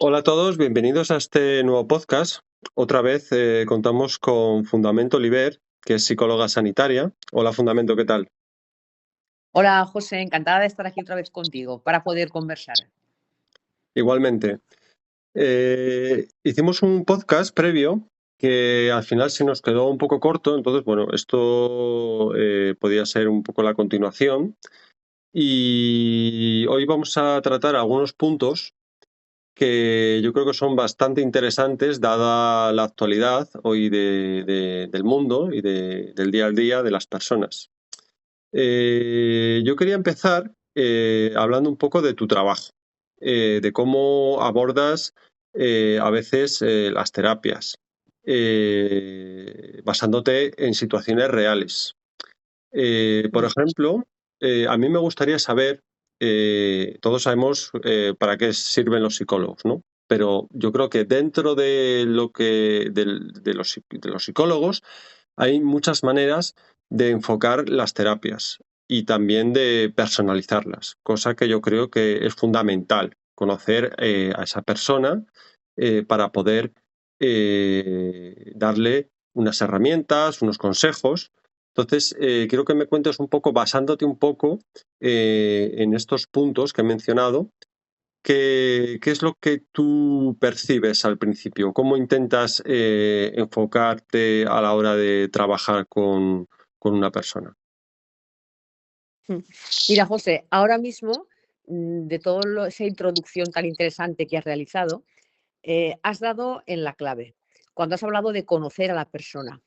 Hola a todos, bienvenidos a este nuevo podcast. Otra vez contamos con Fundamento Oliver, que es psicóloga sanitaria. Hola Fundamento, ¿qué tal? Hola, José, encantada de estar aquí otra vez contigo para poder conversar. Igualmente. Hicimos un podcast previo que al final se nos quedó un poco corto, entonces bueno, esto podía ser un poco la continuación. Y hoy vamos a tratar algunos puntos que yo creo que son bastante interesantes dada la actualidad hoy del mundo y del día al día de las personas. Yo quería empezar hablando un poco de tu trabajo, de cómo abordas a veces las terapias, basándote en situaciones reales. Por Mm. ejemplo, a mí me gustaría saber, todos sabemos para qué sirven los psicólogos, ¿no? Pero yo creo que dentro de lo que de los psicólogos hay muchas maneras de enfocar las terapias y también de personalizarlas, cosa que yo creo que es fundamental, conocer a esa persona para poder darle unas herramientas, unos consejos. Entonces, quiero que me cuentes un poco, basándote un poco en estos puntos que he mencionado, ¿qué es lo que tú percibes al principio? ¿Cómo intentas enfocarte a la hora de trabajar con una persona? Mm. Mira, José, ahora mismo, de toda esa introducción tan interesante que has realizado, has dado en la clave, cuando has hablado de conocer a la persona,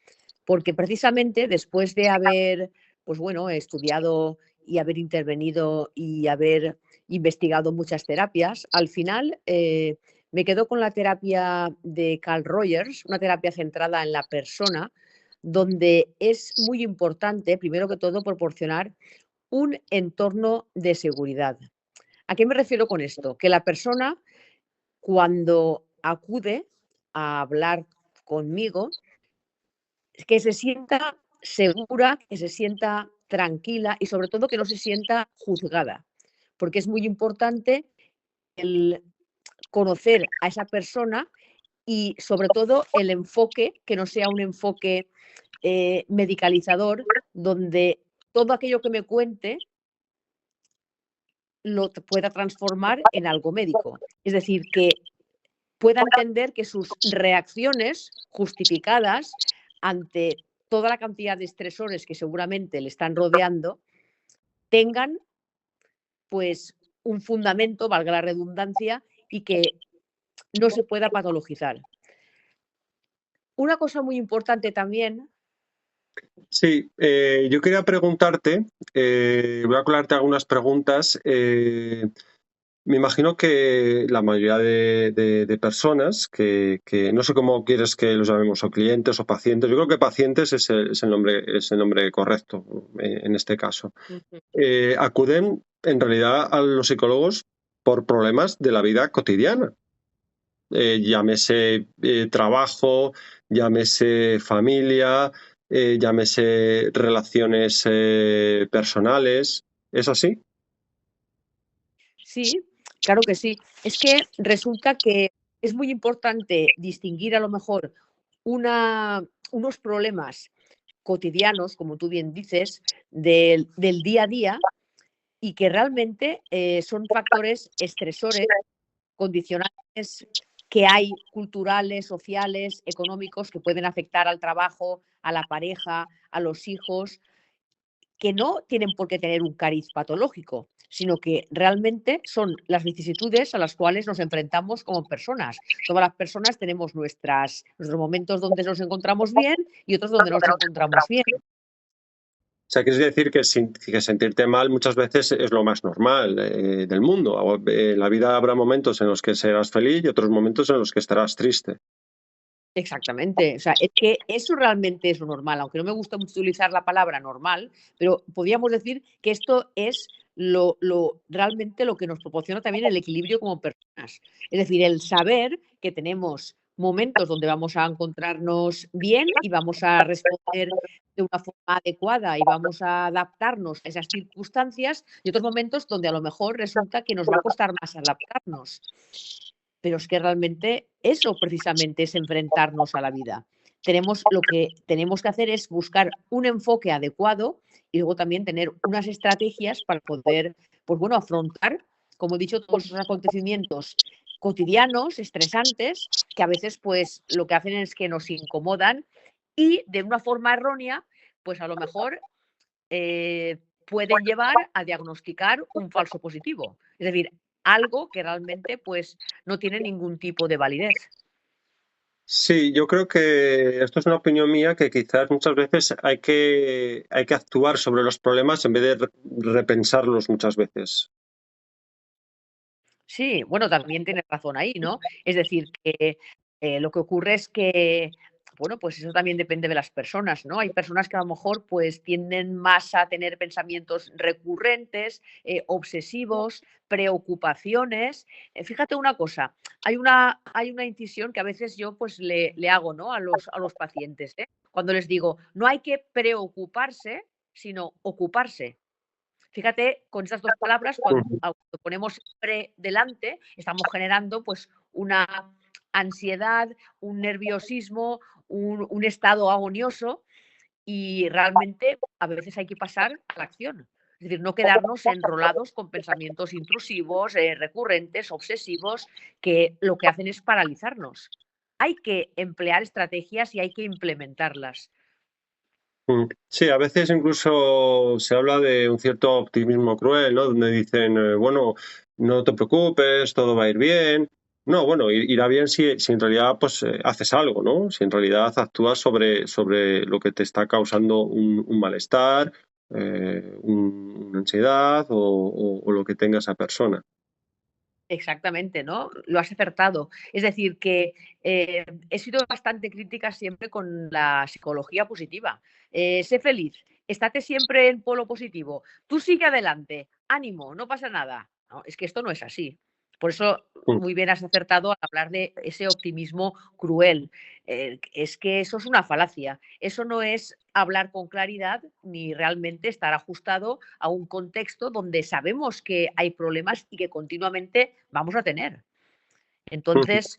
porque precisamente después de haber, pues bueno, estudiado y haber intervenido y haber investigado muchas terapias, al final me quedo con la terapia de Carl Rogers, una terapia centrada en la persona, donde es muy importante, primero que todo, proporcionar un entorno de seguridad. ¿A qué me refiero con esto? Que la persona, cuando acude a hablar conmigo, que se sienta segura, que se sienta tranquila y sobre todo que no se sienta juzgada, porque es muy importante el conocer a esa persona y sobre todo el enfoque, que no sea un enfoque medicalizador, donde todo aquello que me cuente lo pueda transformar en algo médico. Es decir, que pueda entender que sus reacciones justificadas ante toda la cantidad de estresores que seguramente le están rodeando tengan pues un fundamento, valga la redundancia, y que no se pueda patologizar. Una cosa muy importante también. Sí, yo quería preguntarte, voy a aclararte algunas preguntas. Me imagino que la mayoría de personas que no sé cómo quieres que los llamemos, o clientes o pacientes, yo creo que pacientes es el nombre correcto en este caso. Acuden en realidad a los psicólogos por problemas de la vida cotidiana. Llámese trabajo, llámese familia, llámese relaciones personales. ¿Es así? Sí, claro que sí. Es que resulta que es muy importante distinguir a lo mejor unos problemas cotidianos, como tú bien dices, del día a día y que realmente son factores estresores, condicionantes que hay culturales, sociales, económicos que pueden afectar al trabajo, a la pareja, a los hijos, que no tienen por qué tener un cariz patológico, sino que realmente son las vicisitudes a las cuales nos enfrentamos como personas. Todas las personas tenemos nuestros momentos donde nos encontramos bien y otros donde nos encontramos bien. O sea, quieres decir que sentirte mal muchas veces es lo más normal del mundo. En la vida habrá momentos en los que serás feliz y otros momentos en los que estarás triste. Exactamente. O sea, es que eso realmente es lo normal, aunque no me gusta mucho utilizar la palabra normal, pero podríamos decir que esto es realmente lo que nos proporciona también el equilibrio como personas. Es decir, el saber que tenemos momentos donde vamos a encontrarnos bien y vamos a responder de una forma adecuada y vamos a adaptarnos a esas circunstancias y otros momentos donde a lo mejor resulta que nos va a costar más adaptarnos. pero es que realmente eso precisamente es enfrentarnos a la vida. Lo que tenemos que hacer es buscar un enfoque adecuado y luego también tener unas estrategias para poder, pues bueno, afrontar, como he dicho, todos esos acontecimientos cotidianos, estresantes, que a veces pues lo que hacen es que nos incomodan y de una forma errónea, pues a lo mejor pueden llevar a diagnosticar un falso positivo. Es decir, algo que realmente pues no tiene ningún tipo de validez. Sí, yo creo que esto es una opinión mía que quizás muchas veces hay que actuar sobre los problemas en vez de repensarlos muchas veces. Sí, bueno, también tienes razón ahí, ¿no? Es decir, que lo que ocurre es que, bueno, pues eso también depende de las personas, ¿no? Hay personas que a lo mejor pues tienden más a tener pensamientos recurrentes, obsesivos, preocupaciones. Fíjate una cosa, hay una incisión que a veces yo pues le hago, ¿no? A los pacientes, ¿eh? Cuando les digo, no hay que preocuparse, sino ocuparse. Fíjate, con estas dos palabras, cuando Ujú, ponemos pre delante, estamos generando pues una ansiedad, un nerviosismo, un estado agonioso y realmente a veces hay que pasar a la acción. Es decir, no quedarnos enrolados con pensamientos intrusivos, recurrentes, obsesivos, que lo que hacen es paralizarnos. Hay que emplear estrategias y hay que implementarlas. Sí, a veces incluso se habla de un cierto optimismo cruel, ¿no? Donde dicen, bueno, no te preocupes, todo va a ir bien. No, bueno, irá bien si en realidad pues haces algo, ¿no? Si en realidad actúas sobre lo que te está causando un malestar, una ansiedad o lo que tenga esa persona. Exactamente, ¿no? Lo has acertado. Es decir, que he sido bastante crítica siempre con la psicología positiva. Sé feliz, estate siempre en polo positivo. Tú sigue adelante, ánimo, no pasa nada. No, es que esto no es así. Por eso Mm, muy bien has acertado al hablar de ese optimismo cruel. Es que eso es una falacia. Eso no es hablar con claridad ni realmente estar ajustado a un contexto donde sabemos que hay problemas y que continuamente vamos a tener. ujú. Entonces,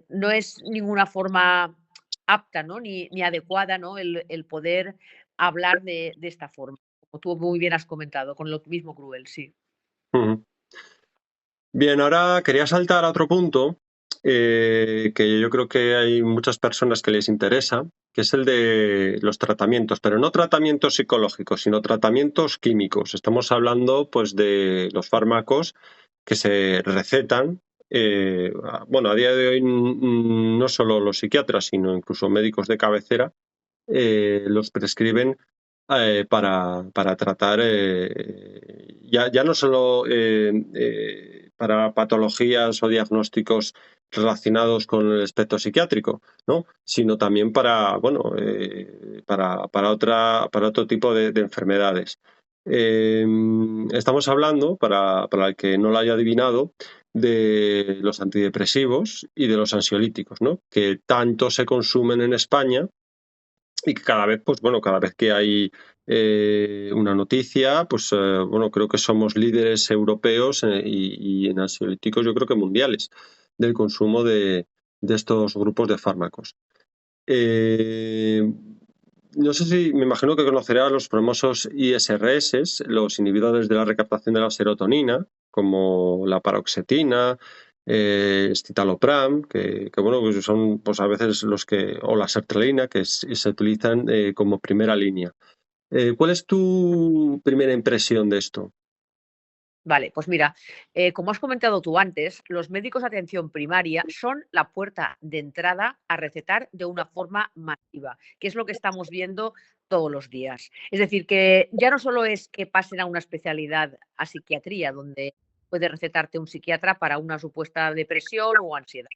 no es ninguna forma apta, ¿no? Ni adecuada, ¿no? El poder hablar de esta forma, como tú muy bien has comentado, con el optimismo cruel, sí. Ujú. Bien, ahora quería saltar a otro punto que yo creo que hay muchas personas que les interesa, que es el de los tratamientos, pero no tratamientos psicológicos, sino tratamientos químicos. Estamos hablando, pues, de los fármacos que se recetan. Bueno, a día de hoy no solo los psiquiatras, sino incluso médicos de cabecera los prescriben para tratar ya no solo para patologías o diagnósticos relacionados con el espectro psiquiátrico, ¿no? Sino también bueno, para otro tipo de enfermedades. Estamos hablando, para el que no lo haya adivinado, de los antidepresivos y de los ansiolíticos, ¿no? Que tanto se consumen en España y que cada vez, pues bueno, cada vez que hay una noticia, pues bueno, creo que somos líderes europeos y en ansiolíticos yo creo que mundiales del consumo de estos grupos de fármacos. Eh, no sé si, me imagino que conocerás los famosos ISRS, los inhibidores de la recaptación de la serotonina, como la paroxetina, escitalopram, que, bueno, pues son pues a veces o la sertralina, se utilizan como primera línea. ¿Cuál es tu primera impresión de esto? Vale, pues mira, como has comentado tú antes, los médicos de atención primaria son la puerta de entrada a recetar de una forma masiva, que es lo que estamos viendo todos los días. Es decir, que ya no solo es que pasen a una especialidad a psiquiatría, donde puede recetarte un psiquiatra para una supuesta depresión o ansiedad,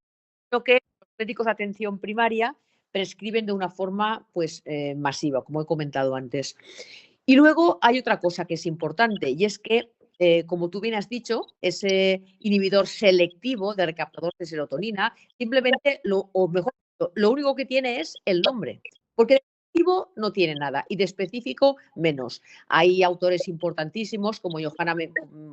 sino que los médicos de atención primaria prescriben de una forma pues, masiva, como he comentado antes. Y luego hay otra cosa que es importante y es que, como tú bien has dicho, ese inhibidor selectivo de recaptador de serotonina simplemente, o mejor, lo único que tiene es el nombre. Porque no tiene nada y de específico menos. Hay autores importantísimos como Johanna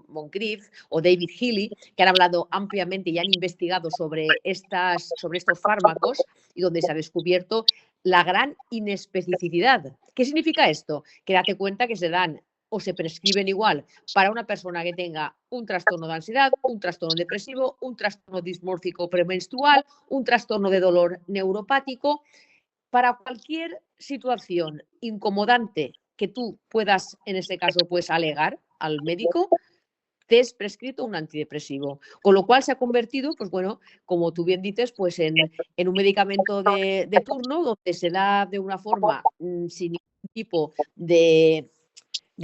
Moncrief o David Healy que han hablado ampliamente y han investigado sobre estos fármacos y donde se ha descubierto la gran inespecificidad. ¿Qué significa esto? Que date cuenta que se dan o se prescriben igual para una persona que tenga un trastorno de ansiedad, un trastorno depresivo, un trastorno dismórfico premenstrual, un trastorno de dolor neuropático. Para cualquier situación incomodante que tú puedas, en este caso, pues alegar al médico, te es prescrito un antidepresivo. Con lo cual se ha convertido, pues bueno, como tú bien dices, pues en un medicamento de turno donde se da de una forma sin ningún tipo de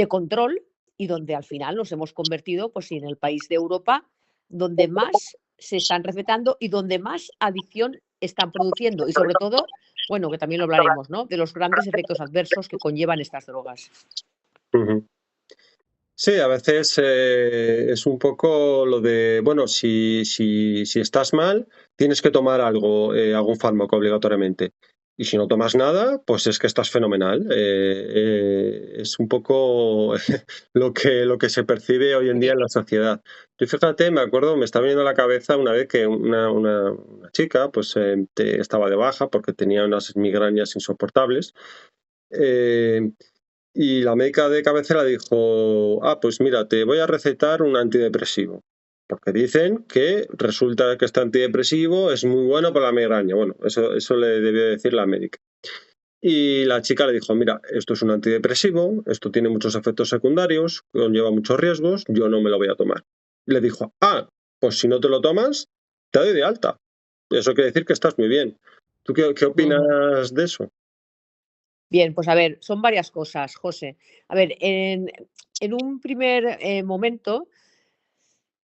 control y donde al final nos hemos convertido pues, en el país de Europa donde más se están recetando y donde más adicción están produciendo. Y sobre todo, bueno, que también lo hablaremos, ¿no? De los grandes efectos adversos que conllevan estas drogas. Ujú. Sí, a veces es un poco lo de, bueno, si estás mal, tienes que tomar algo, algún fármaco obligatoriamente. Y si no tomas nada, pues es que estás fenomenal. Es un poco lo que se percibe hoy en día en la sociedad. Yo fíjate, me acuerdo, me está viniendo a la cabeza una vez que una chica pues estaba de baja porque tenía unas migrañas insoportables. Eh, y la médica de cabecera dijo, pues mira, te voy a recetar un antidepresivo. Porque dicen que resulta que este antidepresivo es muy bueno para la migraña. Bueno, eso le debió decir la médica. Y la chica le dijo, mira, esto es un antidepresivo, esto tiene muchos efectos secundarios, conlleva muchos riesgos, yo no me lo voy a tomar. Y le dijo, pues si no te lo tomas, te doy de alta. Eso quiere decir que estás muy bien. ¿Tú qué opinas de eso? Bien, pues a ver, son varias cosas, José. A ver, en un primer momento,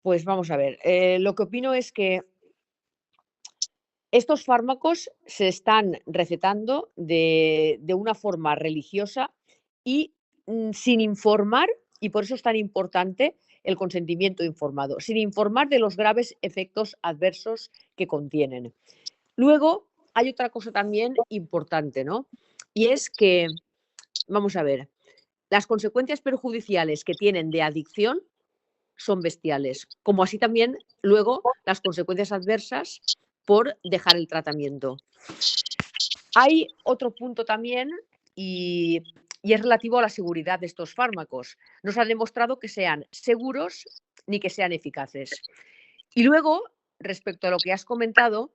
pues vamos a ver, lo que opino es que estos fármacos se están recetando de una forma religiosa y sin informar, y por eso es tan importante el consentimiento informado, sin informar de los graves efectos adversos que contienen. Luego, hay otra cosa también importante, ¿no? Y es que, vamos a ver, las consecuencias perjudiciales que tienen de adicción son bestiales, como así también luego las consecuencias adversas por dejar el tratamiento. Hay otro punto también y es relativo a la seguridad de estos fármacos. No se ha demostrado que sean seguros ni que sean eficaces. Y luego, respecto a lo que has comentado,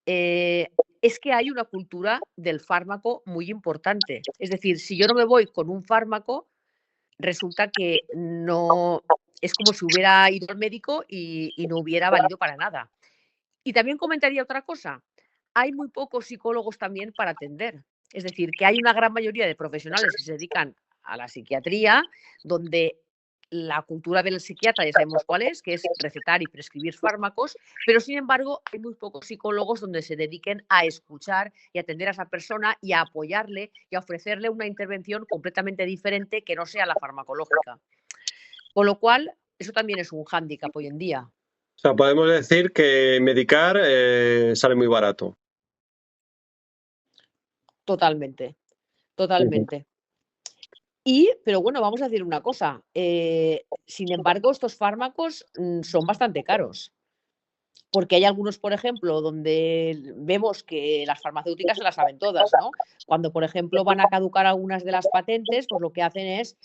es que hay una cultura del fármaco muy importante. Es decir, si yo no me voy con un fármaco, resulta que no es como si hubiera ido al médico y no hubiera valido para nada. Y también comentaría otra cosa, hay muy pocos psicólogos también para atender. Es decir, que hay una gran mayoría de profesionales que se dedican a la psiquiatría, donde la cultura del psiquiatra ya sabemos cuál es, que es recetar y prescribir fármacos, pero sin embargo hay muy pocos psicólogos donde se dediquen a escuchar y atender a esa persona y a apoyarle y a ofrecerle una intervención completamente diferente que no sea la farmacológica. Con lo cual, eso también es un hándicap hoy en día. O sea, podemos decir que medicar sale muy barato. Totalmente, Ujú. totalmente. Pero bueno, vamos a decir una cosa, sin embargo, estos fármacos son bastante caros. Porque hay algunos, por ejemplo, donde vemos que las farmacéuticas se las saben todas, ¿no? Cuando, por ejemplo, van a caducar algunas de las patentes, pues lo que hacen es,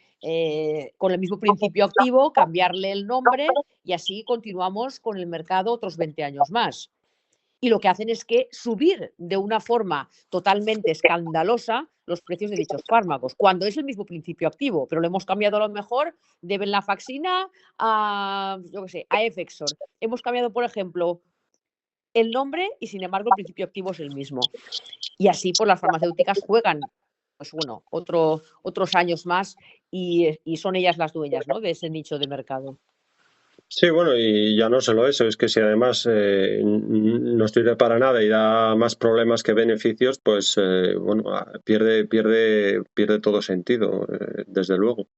con el mismo principio activo, cambiarle el nombre y así continuamos con el mercado otros 20 años más. Y lo que hacen es que subir de una forma totalmente escandalosa los precios de dichos fármacos, cuando es el mismo principio activo, pero lo hemos cambiado a lo mejor de venlafaxina a, yo qué sé, a Effexor. Hemos cambiado, por ejemplo, el nombre y sin embargo el principio activo es el mismo. Y así pues las farmacéuticas juegan, pues bueno, otros años más y son ellas las dueñas, ¿no? De ese nicho de mercado. Sí, bueno, y ya no solo eso, es que si además no sirve para nada y da más problemas que beneficios, pues bueno, pierde todo sentido, desde luego.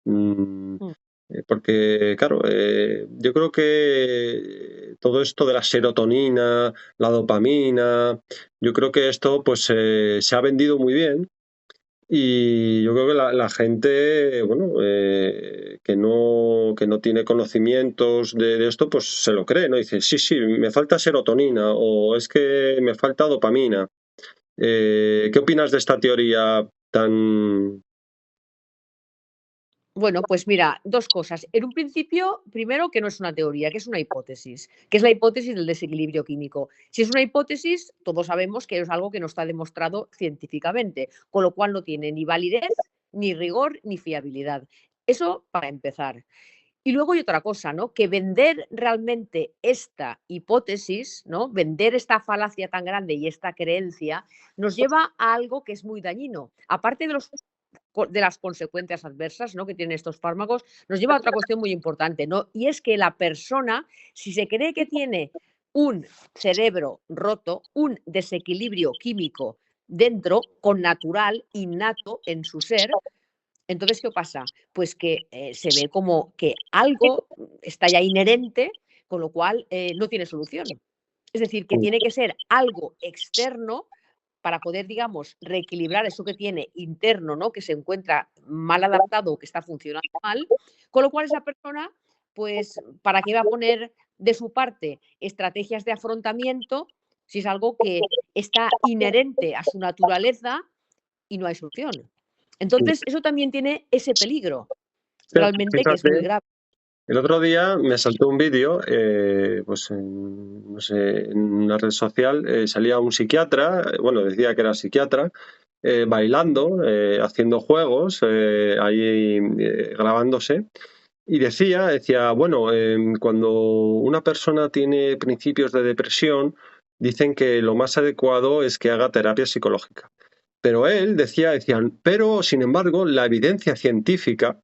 Mm, Mm. Porque, claro, yo creo que todo esto de la serotonina, la dopamina, yo creo que esto pues se ha vendido muy bien Y yo creo que la gente, bueno, que no tiene conocimientos de esto, pues se lo cree, ¿no? Dice, sí, sí, me falta serotonina o es que me falta dopamina. ¿Qué opinas de esta teoría tan... Bueno, pues mira, dos cosas. En un principio, primero, que no es una teoría, que es una hipótesis, que es la hipótesis del desequilibrio químico. Si es una hipótesis, todos sabemos que es algo que no está demostrado científicamente, con lo cual no tiene ni validez, ni rigor, ni fiabilidad. Eso para empezar. Y luego hay otra cosa, ¿no? Que vender realmente esta hipótesis, ¿no? Vender esta falacia tan grande y esta creencia nos lleva a algo que es muy dañino. Aparte de las consecuencias adversas, ¿no? Que tienen estos fármacos, nos lleva a otra cuestión muy importante, ¿no? Y es que la persona, si se cree que tiene un cerebro roto, un desequilibrio químico dentro, con natural, innato en su ser, entonces, ¿qué pasa? Pues que se ve como que algo está ya inherente, con lo cual no tiene solución. Es decir, que tiene que ser algo externo para poder, digamos, reequilibrar eso que tiene interno, ¿no? Que se encuentra mal adaptado o que está funcionando mal, con lo cual esa persona, pues, ¿para qué va a poner de su parte estrategias de afrontamiento si es algo que está inherente a su naturaleza y no hay solución? Entonces, eso también tiene ese peligro, realmente, que es muy Fíjate, grave. el otro día me saltó un vídeo, pues en, no sé, en una red social, salía un psiquiatra, bueno, decía que era psiquiatra, bailando, haciendo juegos, ahí grabándose, y decía, bueno, cuando una persona tiene principios de depresión, dicen que lo más adecuado es que haga terapia psicológica. Pero él decían, pero sin embargo, la evidencia científica,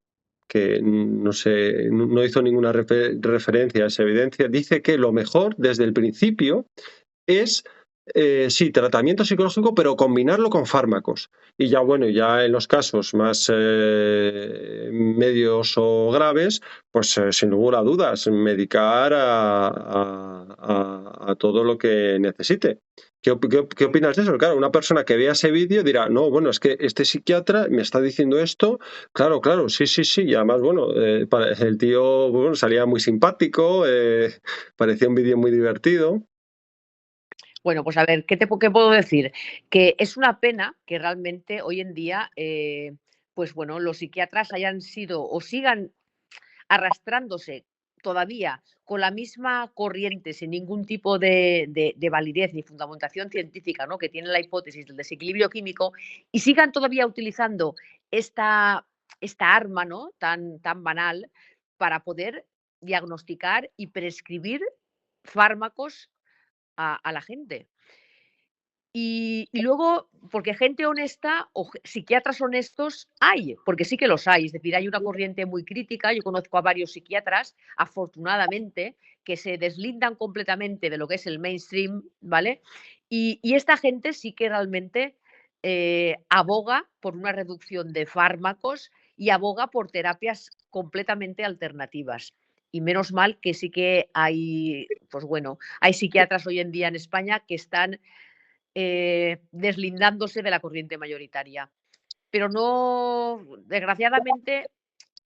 que no sé, no hizo ninguna referencia a esa evidencia, dice que lo mejor desde el principio es, sí, tratamiento psicológico, pero combinarlo con fármacos. Y ya, bueno, ya en los casos más medios o graves, pues sin lugar a dudas, medicar a todo lo que necesite. ¿Qué opinas de eso? Claro, una persona que vea ese vídeo dirá, no, bueno, es que este psiquiatra me está diciendo esto, claro, claro, sí, sí, sí, y además, bueno, el tío bueno, salía muy simpático, parecía un vídeo muy divertido. Bueno, pues a ver, ¿qué puedo decir? Que es una pena que realmente hoy en día, pues bueno, los psiquiatras hayan sido o sigan arrastrándose todavía con la misma corriente, sin ningún tipo de validez ni fundamentación científica, ¿no? Que tiene la hipótesis del desequilibrio químico, y sigan todavía utilizando esta, esta arma, ¿no? Tan banal para poder diagnosticar y prescribir fármacos a la gente. Y luego, porque gente honesta o psiquiatras honestos hay, porque sí que los hay. Es decir, hay una corriente muy crítica. Yo conozco a varios psiquiatras, afortunadamente, que se deslindan completamente de lo que es el mainstream, ¿vale? Y esta gente sí que realmente aboga por una reducción de fármacos y aboga por terapias completamente alternativas. Y menos mal que sí que hay, pues bueno, hay psiquiatras hoy en día en España que están deslindándose de la corriente mayoritaria. Pero no, desgraciadamente,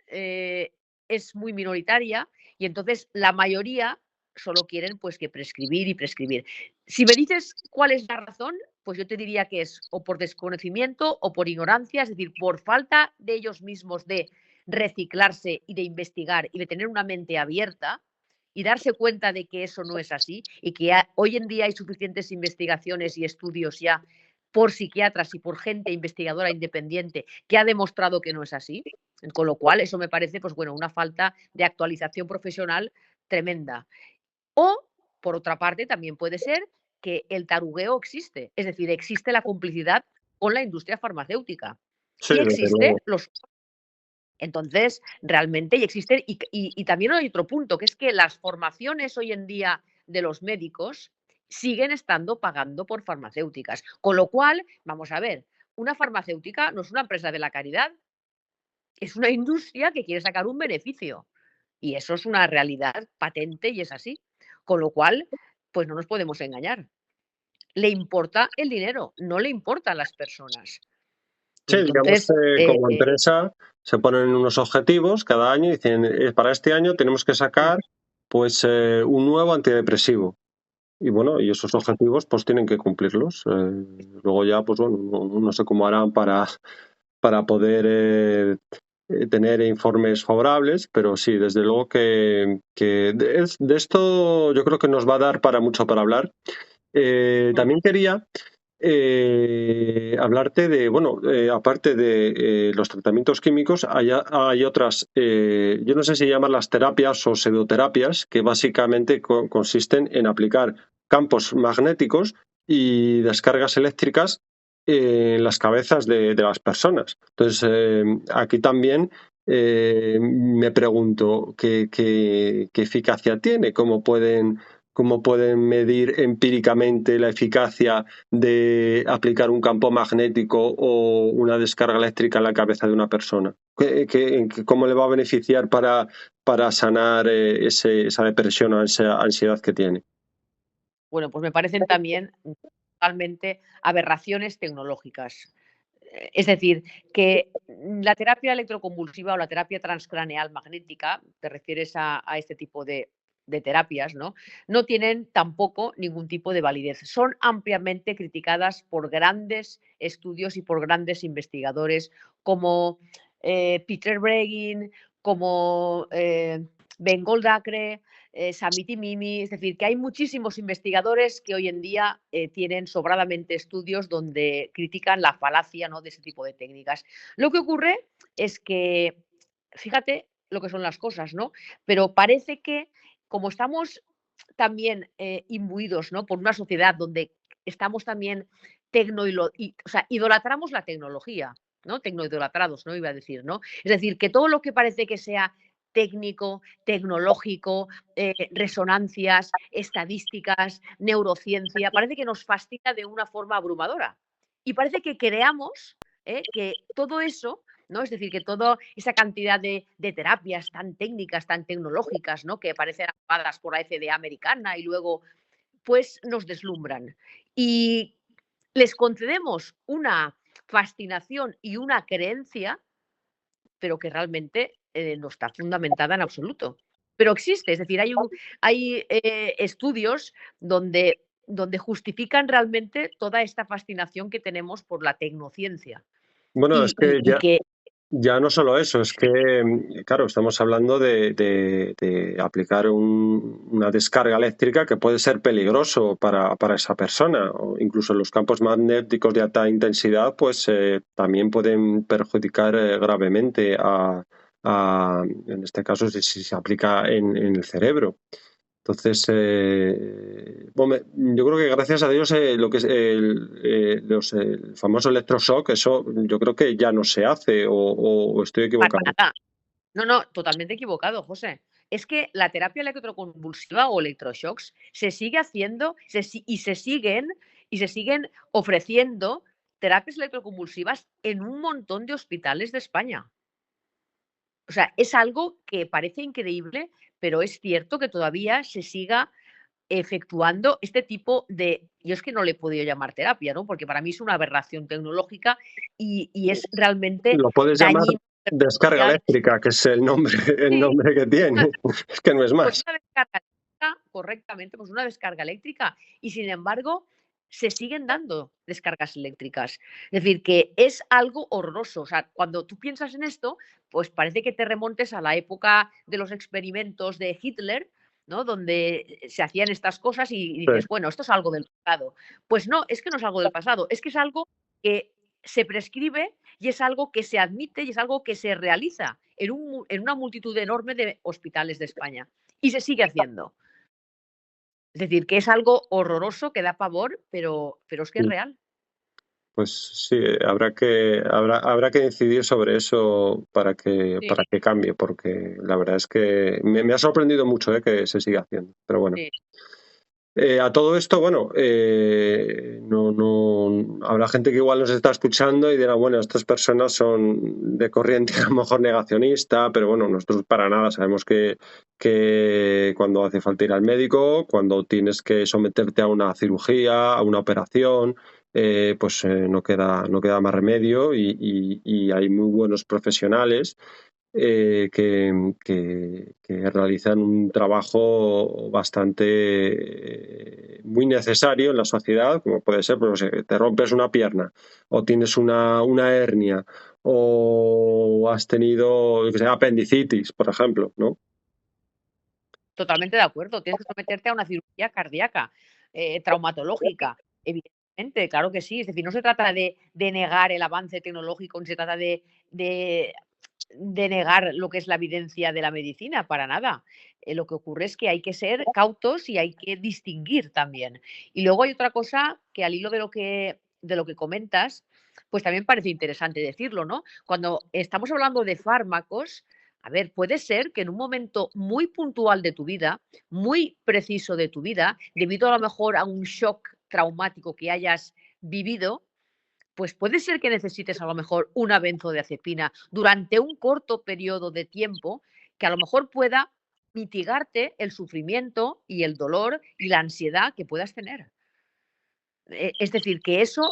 eh, es muy minoritaria y entonces la mayoría solo quieren pues que prescribir y prescribir. Si me dices cuál es la razón, pues yo te diría que es o por desconocimiento o por ignorancia, es decir, por falta de ellos mismos de reciclarse y de investigar y de tener una mente abierta y darse cuenta de que eso no es así y que hoy en día hay suficientes investigaciones y estudios ya por psiquiatras y por gente investigadora independiente que ha demostrado que no es así. Con lo cual, eso me parece, pues bueno, una falta de actualización profesional tremenda. O, por otra parte, también puede ser que el tarugueo existe, es decir, existe la complicidad con la industria farmacéutica Sí, y desde existe luego. los entonces, realmente y existen, y también hay otro punto, que es que las formaciones hoy en día de los médicos siguen estando pagando por farmacéuticas. Con lo cual, vamos a ver, una farmacéutica no es una empresa de la caridad, es una industria que quiere sacar un beneficio. Y eso es una realidad patente y es así. Con lo cual, pues no nos podemos engañar. Le importa el dinero, no le importan las personas. Sí, digamos Entonces, que como empresa se ponen unos objetivos cada año y dicen, para este año tenemos que sacar pues un nuevo antidepresivo. Y bueno, y esos objetivos pues tienen que cumplirlos. Luego ya, pues bueno, no sé cómo harán para poder tener informes favorables, pero sí, desde luego que de esto yo creo que nos va a dar para mucho para hablar. También quería hablarte de, bueno, aparte de los tratamientos químicos, hay otras, yo no sé si llamarlas terapias o pseudoterapias, que básicamente consisten en aplicar campos magnéticos y descargas eléctricas en las cabezas de las personas. Entonces, aquí también me pregunto qué eficacia tiene, cómo pueden medir empíricamente la eficacia de aplicar un campo magnético o una descarga eléctrica en la cabeza de una persona. ¿Cómo le va a beneficiar para sanar esa depresión o esa ansiedad que tiene? bueno, pues me parecen también totalmente aberraciones tecnológicas. Es decir, que la terapia electroconvulsiva o la terapia transcraneal magnética, te refieres a este tipo de terapias, ¿no? No tienen tampoco ningún tipo de validez. Son ampliamente criticadas por grandes estudios y por grandes investigadores como Peter Breggin, como Ben Goldacre, Samiti Mimi, es decir, que hay muchísimos investigadores que hoy en día tienen sobradamente estudios donde critican la falacia, ¿no?, de ese tipo de técnicas. Lo que ocurre es que, fíjate lo que son las cosas, ¿no? Pero parece que como estamos también imbuidos, ¿no?, por una sociedad donde estamos también o sea, idolatramos la tecnología, ¿no? Tecnoidolatrados, ¿no? Iba a decir, ¿no? Es decir, que todo lo que parece que sea técnico, tecnológico, resonancias, estadísticas, neurociencia, parece que nos fascina de una forma abrumadora. Y parece que creamos que todo eso, ¿no? Es decir, que toda esa cantidad de terapias tan técnicas, tan tecnológicas, ¿no?, que parecen aprobadas por la FDA americana y luego, pues, nos deslumbran. Y les concedemos una fascinación y una creencia, pero que realmente no está fundamentada en absoluto. Pero existe, es decir, hay estudios donde justifican realmente toda esta fascinación que tenemos por la tecnociencia. Bueno, es que Y que ya no solo eso, es que, claro, estamos hablando de aplicar una descarga eléctrica que puede ser peligroso para esa persona, o incluso los campos magnéticos de alta intensidad, pues también pueden perjudicar gravemente en este caso, si se aplica en el cerebro. Entonces, bueno, yo creo que gracias a Dios lo que es el famoso electroshock, eso yo creo que ya no se hace o estoy para equivocado. nada. No, no, totalmente equivocado, José. Es que la terapia electroconvulsiva o electroshocks se sigue haciendo y se siguen ofreciendo terapias electroconvulsivas en un montón de hospitales de España. O sea, es algo que parece increíble, pero es cierto que todavía se siga efectuando este tipo de, yo es que no le he podido llamar terapia, ¿no? Porque para mí es una aberración tecnológica y es realmente Lo puedes llamar dañino, descarga perjudicial. eléctrica, que es el nombre, el Sí, nombre que tiene. Es que no es pues más. una descarga eléctrica, correctamente, pues una descarga eléctrica. Y sin embargo, se siguen dando descargas eléctricas. Es decir, que es algo horroroso. O sea, cuando tú piensas en esto, pues parece que te remontes a la época de los experimentos de Hitler, ¿no? Donde se hacían estas cosas y Sí. dices, bueno, esto es algo del pasado. Pues no, es que no es algo del pasado, es que es algo que se prescribe y es algo que se admite y es algo que se realiza en una multitud enorme de hospitales de España. Y se sigue haciendo. Es decir, que es algo horroroso, que da pavor, pero es que es real. Pues sí, habrá que decidir sobre eso Sí, para que cambie, porque la verdad es que me ha sorprendido mucho que se siga haciendo. Pero bueno. sí. A todo esto, bueno, habrá gente que igual nos está escuchando y dirá, bueno, estas personas son de corriente a lo mejor negacionista, pero bueno, nosotros para nada sabemos que cuando hace falta ir al médico, cuando tienes que someterte a una cirugía, a una operación, no queda más remedio y hay muy buenos profesionales que realizan un trabajo bastante muy necesario en la sociedad, como puede ser, pues, te rompes una pierna o tienes una hernia o has tenido, yo qué sé, apendicitis, por ejemplo, ¿no? Totalmente de acuerdo. Tienes que someterte a una cirugía cardíaca, traumatológica, evidentemente, claro que sí. Es decir, no se trata de negar el avance tecnológico, ni se trata de de negar lo que es la evidencia de la medicina, para nada. Lo que ocurre es que hay que ser cautos y hay que distinguir también. Y luego hay otra cosa que al hilo de lo que comentas, pues también parece interesante decirlo, ¿no? Cuando estamos hablando de fármacos, a ver, puede ser que en un momento muy puntual de tu vida, muy preciso de tu vida, debido a lo mejor a un shock traumático que hayas vivido, pues puede ser que necesites a lo mejor una benzodiazepina durante un corto periodo de tiempo que a lo mejor pueda mitigarte el sufrimiento y el dolor y la ansiedad que puedas tener. Es decir, que eso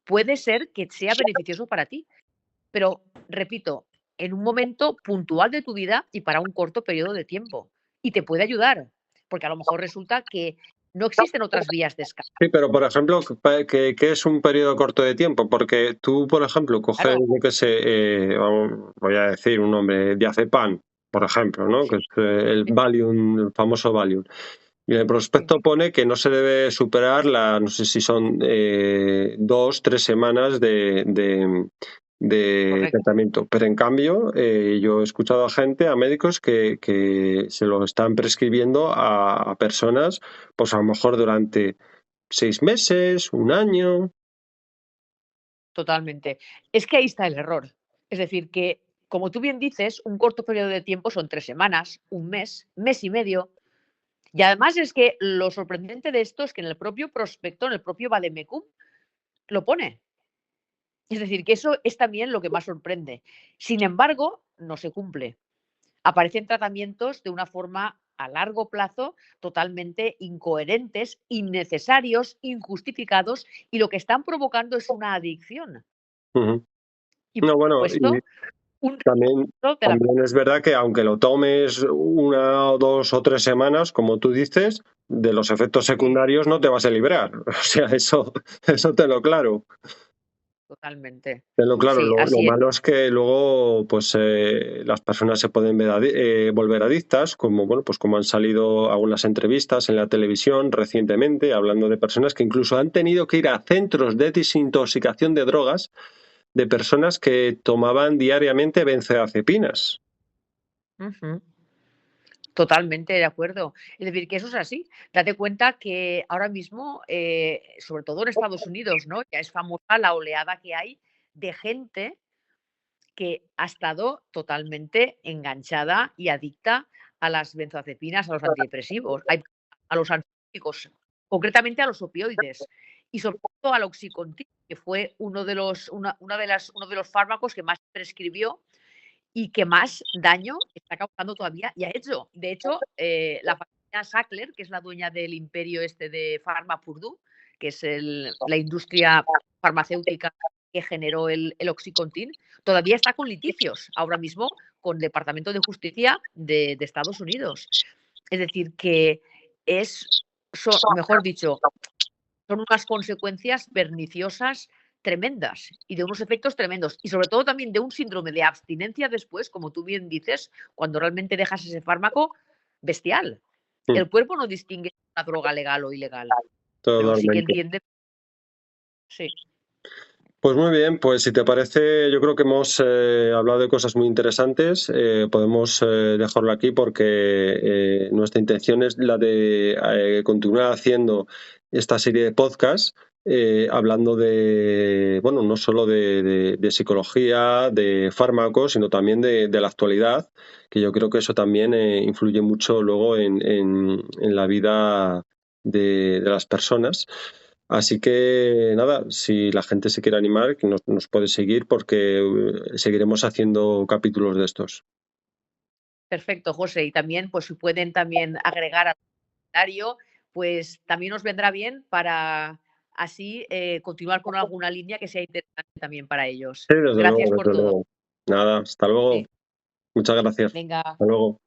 puede ser que sea beneficioso para ti, pero repito, en un momento puntual de tu vida y para un corto periodo de tiempo. Y te puede ayudar, porque a lo mejor resulta que no existen otras vías de escape. Sí, pero por ejemplo, ¿qué es un periodo corto de tiempo? Porque tú, por ejemplo, coges, Claro, yo qué sé, voy a decir un nombre, diazepam, por ejemplo, ¿no? Que sí, es el sí, Valium, el famoso Valium. Y en el sí, prospecto pone que no se debe superar no sé si son 2, 3 semanas de correcto. tratamiento. Pero en cambio, yo he escuchado a gente, a médicos, que se lo están prescribiendo a personas, pues a lo mejor durante 6 meses, un año. Totalmente. Es que ahí está el error. Es decir, que, como tú bien dices, un corto periodo de tiempo son 3 semanas, un mes y medio. Y además es que lo sorprendente de esto es que en el propio prospecto, en el propio vademecum, lo pone. Es decir, que eso es también lo que más sorprende. Sin embargo, no se cumple. Aparecen tratamientos de una forma a largo plazo totalmente incoherentes, innecesarios, injustificados y lo que están provocando es una adicción. Ujú. Y por No, bueno, y supuesto, un también, retraso de la también es verdad que aunque lo tomes 1 o 2 o 3 semanas, como tú dices, de los efectos sí, secundarios no te vas a librar. O sea, eso te lo claro. totalmente. Tenlo claro, Sí, lo así es. malo es que luego pues las personas se pueden volver adictas, como bueno, pues como han salido algunas entrevistas en la televisión recientemente, hablando de personas que incluso han tenido que ir a centros de desintoxicación de drogas de personas que tomaban diariamente benzodiazepinas. Ujú. Totalmente de acuerdo. Es decir, que eso es así. Date cuenta que ahora mismo, sobre todo en Estados Unidos, ¿no? Ya es famosa la oleada que hay de gente que ha estado totalmente enganchada y adicta a las benzodiazepinas, a los antidepresivos, a los ansiolíticos, concretamente a los opioides y sobre todo al Oxycontin, que fue uno de los fármacos que más prescribió y que más daño está causando todavía y ha hecho. De hecho, la familia Sackler, que es la dueña del imperio este de Pharma Purdue, que es la industria farmacéutica que generó el Oxycontin, todavía está con litigios ahora mismo con el Departamento de Justicia de Estados Unidos. Es decir, que mejor dicho, son unas consecuencias perniciosas tremendas y de unos efectos tremendos. Y sobre todo también de un síndrome de abstinencia después, como tú bien dices, cuando realmente dejas ese fármaco bestial. Mm, El cuerpo no distingue una droga legal o ilegal, pero sí que totalmente. entiende, sí, Pues muy bien, pues si te parece, yo creo que hemos hablado de cosas muy interesantes. Podemos dejarlo aquí porque nuestra intención es la de continuar haciendo esta serie de podcasts, hablando de, bueno, no solo de psicología, de fármacos, sino también de la actualidad, que yo creo que eso también influye mucho luego en la vida de las personas. Así que nada, si la gente se quiere animar, que nos puede seguir porque seguiremos haciendo capítulos de estos. Perfecto, José. Y también, pues si pueden también agregar al comentario, pues también nos vendrá bien para así continuar con alguna línea que sea interesante también para ellos. Sí, desde luego, Gracias por desde todo. luego. Nada, hasta luego. Sí, Muchas gracias. venga. Hasta luego.